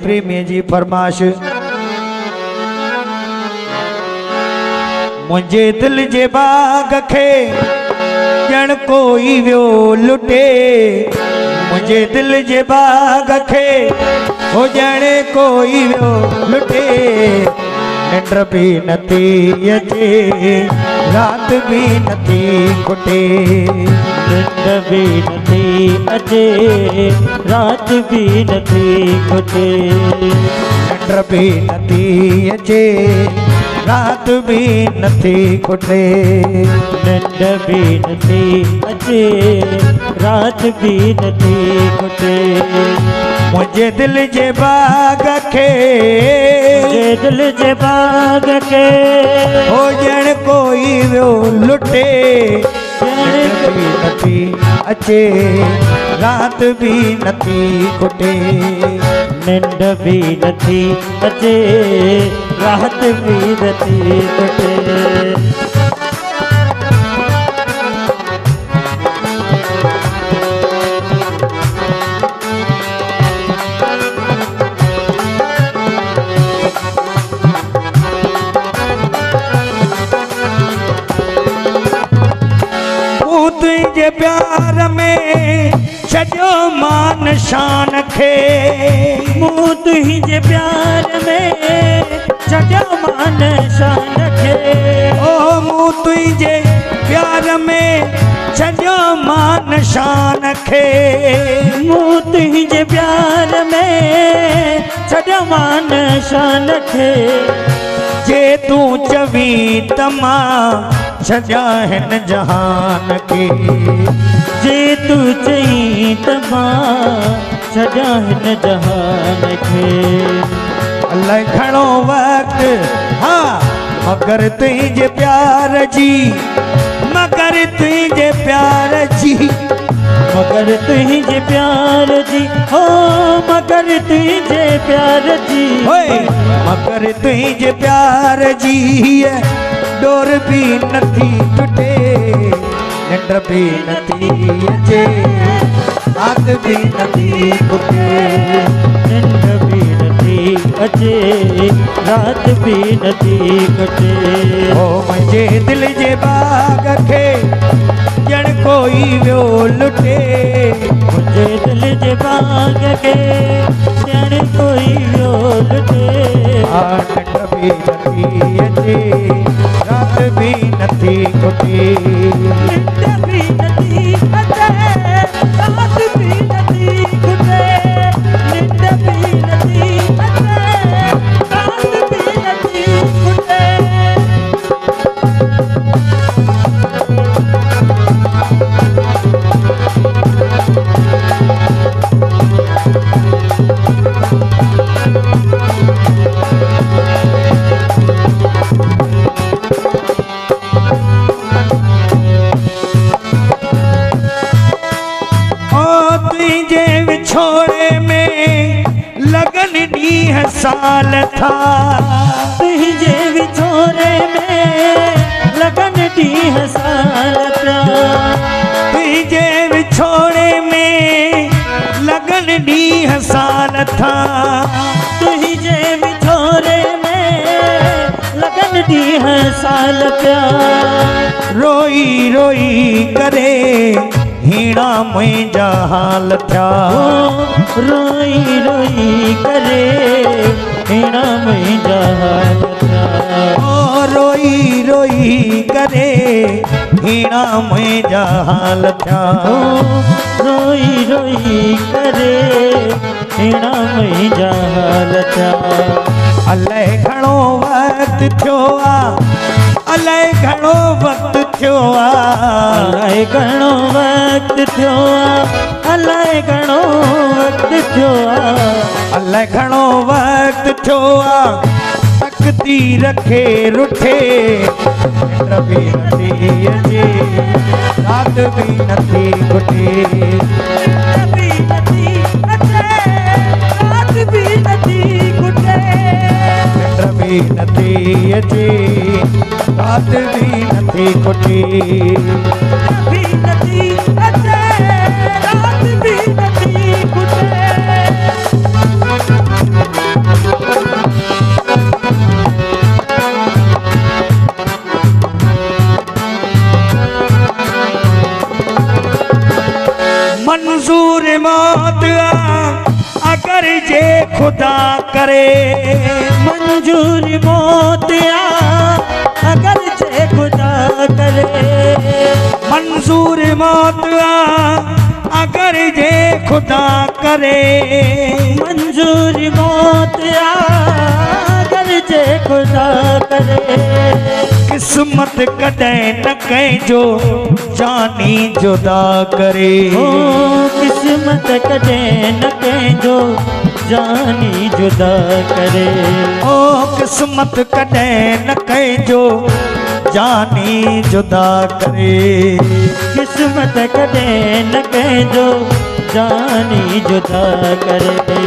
प्रेमी जी फरमाश। मुझे दिल जे बाग खे जण कोई वियो लुटे, मुझे दिल जे बाग खे हो ॼण कोई वियो लुटे। निंड भी नथी अचे रात भी नथी खुटे, निंड भी नथी अचे रात भी नथी खुटे। निंड भी नथी अचे रात भी नथी खुटे। निंड भी नथी अचे रात भी नथी खुटे। मुझे दिल जे बाग खे, मुझे दिल जे बाग के हो ॼण कोई वियो लुटे। निंड भी नथी अचे रात भी नथी खुटे। निंड भी नथी अचे रात भी नथी खुटे। तुझे प्यार में छॾियो मान शान खे, मूं तुझे प्यार में छॾियो मान शान खे। ओ मूं तुझे प्यार में छॾियो मान शान खे। मूं तुझे प्यार में छॾियो मान शान खे। जे तूं चवी त मां छॾिया हिन जहान खे। जे तू चई त मां छॾिया हिन जहान खे। अलाए घणो वक़्तु हाँ मगर तुझे प्यार जी, मगर तुझे प्यार जी, मगर तुझे प्यार जी हो, मगर तुझे प्यार जी। होए मगर तुझे प्यार जी डोर भी नथी टूटे। निंड भी नथी अचे रात भी नथी खुटे। निंड भी नथी अचे रात भी नथी खुटे। ओ मुझे दिल जे बाग खे ॼण कोई वियो लुटे। मुझे दिल जे बाग के ॼण कोई वियो लुटे। निंड भी नथी अचे रात भी नथी खुटे। निंड भी नथी अचे रात भी नथी खुटे। निंड भी नथी अचे रात भी नथी खुटे। छोड़े में लगन ॾींहं साल था। तुझे विछोरे में लगन ॾींहं साल था। तुझे विछोड़े में लगन ॾींहं साल था। तुझे विछोरे में लगन ॾींहं साल था। रोई रोई करे हीणा मुंहिंजा हाल थिया। रोई रोई करे हीणा मुंहिंजा हाल थिया। ओ रोई रोई करे हीणा मुंहिंजा हाल थिया। रोई रोई करे हीणा मुंहिंजा हाल थिया। अलाए घणो वक़्तु थियो आहे, अलाए घणो वक़्तु थियो आहे। अलाए घणो वक़्तु थियो आहे। अलाए घणो वक़्तु थियो आहे। अलाए घणो वक़्तु थियो आहे। तक़दीर खे रुठे निंड भी नथी अचे रात भी नथी खुटे। निंड भी नथी अचे रात भी नथी खुटे। निंड भी नथी अचे रात भी नथी खुटे। भी नथी अचे रात भी नथी खुटे। खुदा करे मंजूर मौत अगर जे खुदा करे मंजूर मौत अगर जे खुदा करे मंजूर मौत अगर जे खुदा करे किस्मत कॾहिं न कंहिंजो जानी जुदा करे ओ किस्मत कॾहिं न कंहिंजो जानी जुदा करे ओ किस्मत कॾहिं न कंहिंजो जानी जुदा करे किस्मत कॾहिं न कंहिंजो जानी जुदा करे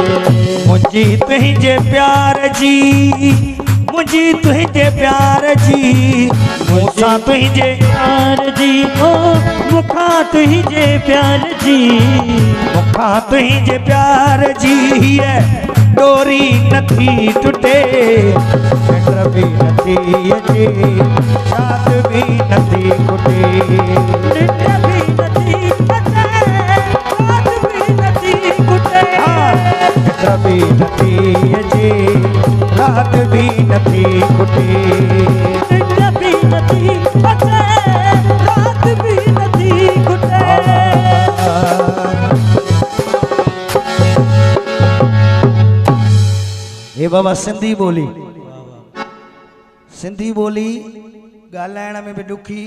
मुंहिंजी तुंहिंजे प्यार जी मुंहिंजी तुंहिंजे प्यार जी मूंसां तुंहिंजे प्यार जी ओ मूंखां तुंहिंजे प्यार जी मूंखां तुंहिंजे प्यार जी हीअ डोरी नथी टुटे निंड बि नथी अचे रात बि नथी खुटे निंड बि नथी अचे रात बि नथी खुटे निंड बि नथी अचे रात बि नथी खुटे निंड बि नथी अचे रात बि नथी खुटे हे बाबा सिंधी ॿोली ॻाल्हाइण में बि ॾुखी